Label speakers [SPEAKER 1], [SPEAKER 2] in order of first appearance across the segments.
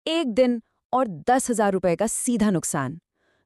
[SPEAKER 1] एक दिन और 10,000 रुपए का सीधा नुकसान।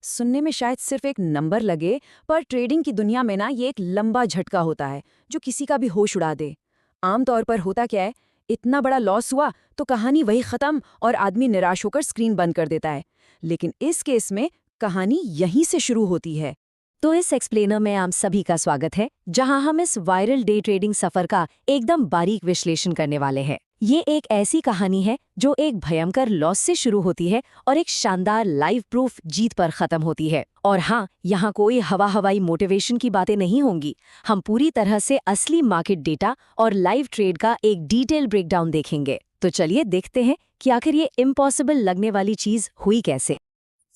[SPEAKER 1] सुनने में शायद सिर्फ एक नंबर लगे, पर ट्रेडिंग की दुनिया में ना ये एक लंबा झटका होता है जो किसी का भी होश उड़ा दे। आमतौर पर होता क्या है, इतना बड़ा लॉस हुआ तो कहानी वही खत्म और आदमी निराश होकर स्क्रीन बंद कर देता है। लेकिन इस केस में कहानी यहीं से शुरू होती है।
[SPEAKER 2] तो इस एक्सप्लेनर में आप सभी का स्वागत है, जहां हम इस वायरल डे ट्रेडिंग सफर का एकदम बारीक विश्लेषण करने वाले हैं। ये एक ऐसी कहानी है जो एक भयंकर लॉस से शुरू होती है और एक शानदार लाइव प्रूफ जीत पर खत्म होती है। और हाँ, यहाँ कोई हवाई मोटिवेशन की बातें नहीं होंगी। हम पूरी तरह से असली मार्केट डेटा और लाइव ट्रेड का एक डिटेल ब्रेकडाउन देखेंगे। तो चलिए देखते हैं कि आखिर ये इम्पॉसिबल लगने वाली चीज हुई कैसे।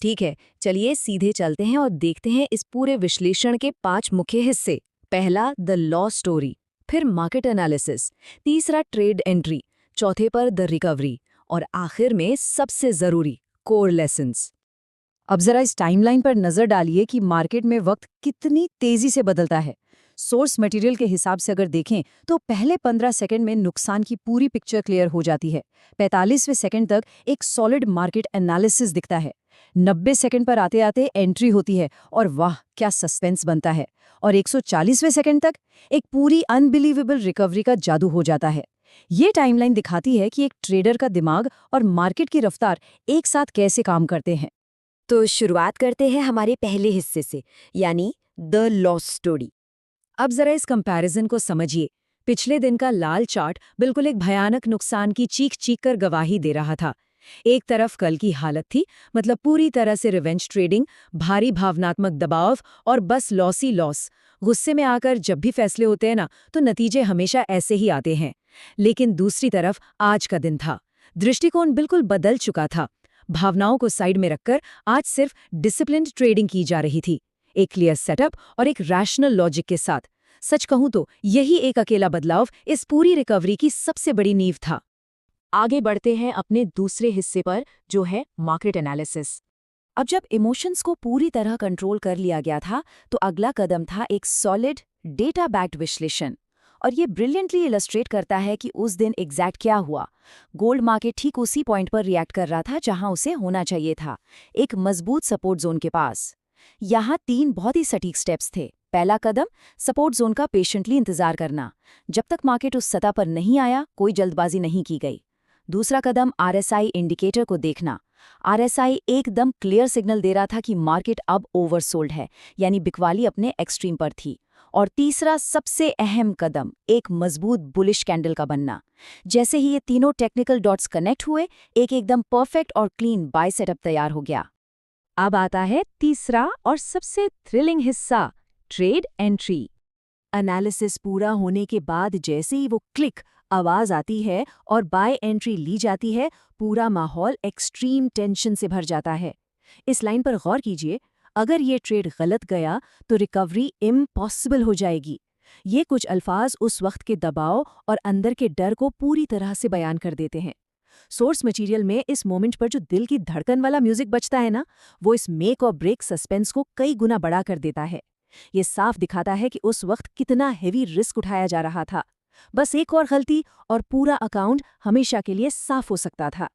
[SPEAKER 2] ठीक है, चलिए सीधे चलते हैं और देखते हैं इस पूरे विश्लेषण के 5 मुख्य हिस्से। पहला, द लॉस स्टोरी, फिर मार्केट एनालिसिस, तीसरा ट्रेड एंट्री, चौथे पर द रिकवरी और आखिर में सबसे जरूरी कोर लेसन्स।
[SPEAKER 1] अब जरा इस टाइमलाइन पर नजर डालिए कि मार्केट में वक्त कितनी तेजी से बदलता है। सोर्स मटेरियल के हिसाब से अगर देखें तो पहले 15 सेकंड में नुकसान की पूरी पिक्चर क्लियर हो जाती है। 45वें सेकंड तक एक सॉलिड मार्केट एनालिसिस दिखता है। 90 सेकंड पर आते आते एंट्री होती है और वाह क्या सस्पेंस बनता है। और 140वें सेकंड तक एक पूरी अनबिलीवेबल रिकवरी का जादू हो जाता है। ये टाइमलाइन दिखाती है कि एक ट्रेडर का दिमाग और मार्केट की रफ्तार एक साथ कैसे काम करते हैं।
[SPEAKER 2] तो शुरुआत करते हैं हमारे पहले हिस्से से, यानी द लॉस स्टोरी।
[SPEAKER 1] अब जरा इस कंपैरिजन को समझिए। पिछले दिन का लाल चार्ट बिल्कुल एक भयानक नुकसान की चीख चीख कर गवाही दे रहा था। एक तरफ कल की हालत थी, मतलब पूरी तरह से रिवेंज ट्रेडिंग, भारी भावनात्मक दबाव और बस लॉस ही लॉस। गुस्से में आकर जब भी फैसले होते हैं ना, तो नतीजे हमेशा ऐसे ही आते हैं। लेकिन दूसरी तरफ आज का दिन था। दृष्टिकोण बिल्कुल बदल चुका था। भावनाओं को साइड में रखकर आज सिर्फ डिसिप्लिन्ड ट्रेडिंग की जा रही थी, एक क्लियर सेटअप और एक रैशनल लॉजिक के साथ। सच कहूं तो यही एक अकेला बदलाव इस पूरी रिकवरी की सबसे बड़ी नींव था।
[SPEAKER 2] आगे बढ़ते हैं अपने दूसरे हिस्से पर, जो है मार्केट एनालिसिस।
[SPEAKER 1] अब जब इमोशंस को पूरी तरह कंट्रोल कर लिया गया था, तो अगला कदम था एक सॉलिड डेटा बैक्ड विश्लेषण। और ये ब्रिलियंटली इलस्ट्रेट करता है कि उस दिन एग्जैक्ट क्या हुआ। गोल्ड मार्केट ठीक उसी पॉइंट पर रिएक्ट कर रहा था जहां उसे होना चाहिए था, एक मजबूत सपोर्ट जोन के पास। यहाँ 3 बहुत ही सटीक स्टेप्स थे। पहला कदम, सपोर्ट जोन का पेशेंटली इंतजार करना। जब तक मार्केट उस सतह पर नहीं आया, कोई जल्दबाजी नहीं की गई। दूसरा कदम, आरएसआई इंडिकेटर को देखना। आरएसआई एकदम क्लियर सिग्नल दे रहा था कि मार्केट अब ओवरसोल्ड है, यानी बिकवाली अपने एक्सट्रीम पर थी। और तीसरा सबसे अहम कदम, एक मजबूत बुलिश कैंडल का बनना। जैसे ही ये तीनों टेक्निकल डॉट्स कनेक्ट हुए, एक एकदम परफेक्ट और क्लीन बाय सेटअप तैयार हो गया।
[SPEAKER 2] अब आता है तीसरा और सबसे थ्रिलिंग हिस्सा, ट्रेड एंट्री।
[SPEAKER 1] एनालिसिस पूरा होने के बाद जैसे ही वो क्लिक आवाज आती है और बाय एंट्री ली जाती है, पूरा माहौल एक्सट्रीम टेंशन से भर जाता है। इस लाइन पर गौर कीजिए, अगर ये ट्रेड गलत गया तो रिकवरी इम्पॉसिबल हो जाएगी। ये कुछ अल्फाज उस वक्त के दबाव और अंदर के डर को पूरी तरह से बयान कर देते हैं। सोर्स मटेरियल में इस मोमेंट पर जो दिल की धड़कन वाला म्यूजिक बजता है ना, वो इस मेक और ब्रेक सस्पेंस को कई गुना बढ़ा कर देता है। ये साफ दिखाता है कि उस वक्त कितना हेवी रिस्क उठाया जा रहा था। बस एक और गलती और पूरा अकाउंट हमेशा के लिए साफ हो सकता था।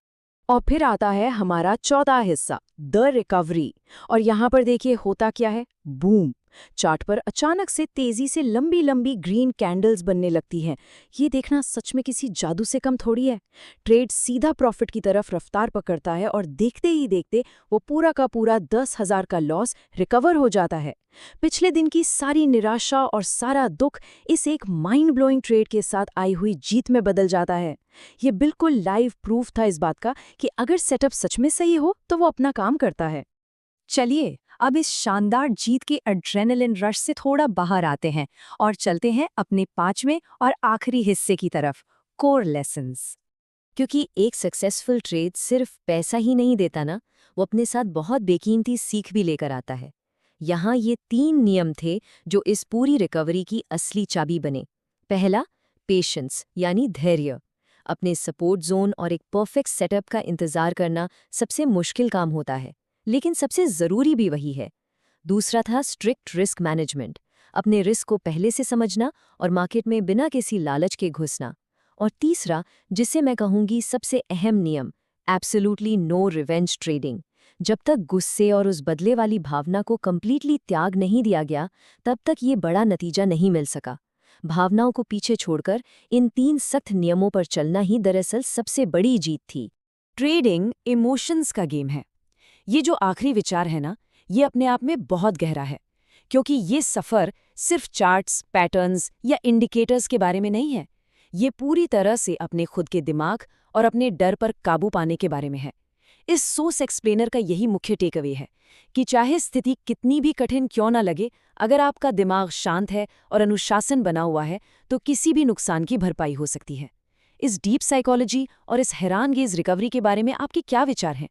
[SPEAKER 2] और फिर आता है हमारा चौथा हिस्सा, द रिकवरी। और यहाँ पर देखिए होता क्या है, बूम, चार्ट पर अचानक से तेजी से लंबी लंबी ग्रीन कैंडल्स बनने लगती हैं। ये देखना सच में किसी जादू से कम थोड़ी है। ट्रेड सीधा प्रॉफिट की तरफ रफ्तार पकड़ता है और देखते ही देखते वो पूरा का पूरा 10,000 का लॉस रिकवर हो जाता है। पिछले दिन की सारी निराशा और सारा दुख इस एक माइंड ब्लोइंग ट्रेड के साथ आई हुई जीत में बदल जाता है। ये बिल्कुल लाइव प्रूफ था इस बात का कि अगर सेटअप सच में सही हो तो वो अपना काम करता है।
[SPEAKER 1] चलिए अब इस शानदार जीत के एड्रेनलिन रश से थोड़ा बाहर आते हैं और चलते हैं अपने 5वें और आखिरी हिस्से की तरफ, कोर लेसन्स।
[SPEAKER 2] क्योंकि एक सक्सेसफुल ट्रेड सिर्फ पैसा ही नहीं देता ना, वो अपने साथ बहुत बेकीमती सीख भी लेकर आता है। यहाँ ये 3 नियम थे जो इस पूरी रिकवरी की असली चाबी बने। पहला, पेशेंस यानी धैर्य। अपने सपोर्ट जोन और एक परफेक्ट सेटअप का इंतजार करना सबसे मुश्किल काम होता है, लेकिन सबसे ज़रूरी भी वही है। दूसरा था स्ट्रिक्ट रिस्क मैनेजमेंट, अपने रिस्क को पहले से समझना और मार्केट में बिना किसी लालच के घुसना। और तीसरा, जिसे मैं कहूँगी सबसे अहम नियम, एब्सोल्युटली नो रिवेंज ट्रेडिंग। जब तक गुस्से और उस बदले वाली भावना को कंप्लीटली त्याग नहीं दिया गया, तब तक ये बड़ा नतीजा नहीं मिल सका। भावनाओं को पीछे छोड़कर इन 3 सख्त नियमों पर चलना ही दरअसल सबसे बड़ी जीत थी।
[SPEAKER 1] ट्रेडिंग इमोशंस का गेम है। ये जो आखिरी विचार है ना, ये अपने आप में बहुत गहरा है, क्योंकि ये सफ़र सिर्फ चार्ट्स, पैटर्न्स या इंडिकेटर्स के बारे में नहीं है। ये पूरी तरह से अपने खुद के दिमाग और अपने डर पर काबू पाने के बारे में है। इस सोर्स एक्सप्लेनर का यही मुख्य टेकअवे है कि चाहे स्थिति कितनी भी कठिन क्यों ना लगे, अगर आपका दिमाग शांत है और अनुशासन बना हुआ है, तो किसी भी नुकसान की भरपाई हो सकती है। इस डीप साइकोलॉजी और इस हैरानगेज रिकवरी के बारे में आपके क्या विचार हैं?